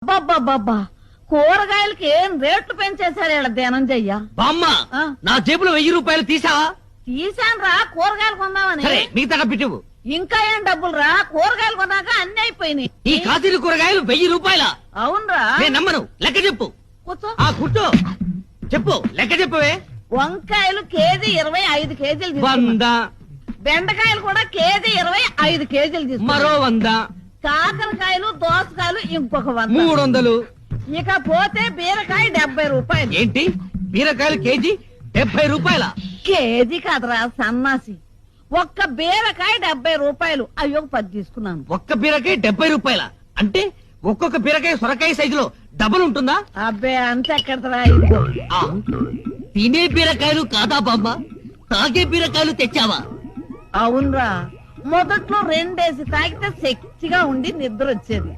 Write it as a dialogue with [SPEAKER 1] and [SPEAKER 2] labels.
[SPEAKER 1] అబ్బబ్బబ్బబ్బా కూరగాయలకి ఏం రేట్లు పెంచేశారు ఇలా ధనంజయ్య.
[SPEAKER 2] బామ్మ నా జేబులో 1000 రూపాయలు తీసావా?
[SPEAKER 1] తీసాను రా కూరగాయలు కొందామని.
[SPEAKER 2] సరే మిగతా డబ్బిటివు.
[SPEAKER 1] ఇంకా ఏం డబ్బులు రా, కూరగాయలు కొన్నాక అన్ని అయిపోయినాయి.
[SPEAKER 2] ఈ కాశీలు కూరగాయలు 1000 రూపాయల?
[SPEAKER 1] అవునరా.
[SPEAKER 2] నేను నమ్మను, లెక్క చెప్పు.
[SPEAKER 1] కూర్చో.
[SPEAKER 2] కూర్చో చెప్పు, లెక్క చెప్పవే.
[SPEAKER 1] వంకాయలు కేజీ 25 కేజీలు
[SPEAKER 2] 100.
[SPEAKER 1] బెండకాయలు కూడా కేజీ 25 కేజీలు తీసుకున్నా.
[SPEAKER 2] మరో 100.
[SPEAKER 1] కాకరకాయలు దోసకాయలు ఇంకొక 100.
[SPEAKER 2] 300.
[SPEAKER 1] ఇక పోతే బీరకాయ 70 రూపాయలు.
[SPEAKER 2] ఏంటి బీరకాయలు కేజీ 70 రూపాయల?
[SPEAKER 1] కేజీ కాదురా సన్నాసి, ఒక్క బీరకాయ 70 రూపాయలు. అయ్యో 10 తీసుకున్నాను.
[SPEAKER 2] ఒక్క బీరకాయ 70 రూపాయల అంటే ఒక్కొక్క బీరకాయ సొరకాయ సైజులో డబల్ ఉంటుందా?
[SPEAKER 1] అబ్బే అంత ఎక్కడరా.
[SPEAKER 2] తినే బీరకాయలు కాదా బామ్మ, తాగే బీరకాయలు తెచ్చావా?
[SPEAKER 1] అవునరా, మొదట్లో 2 తాగితే శక్తిగా ఉండి నిద్ర వచ్చేది.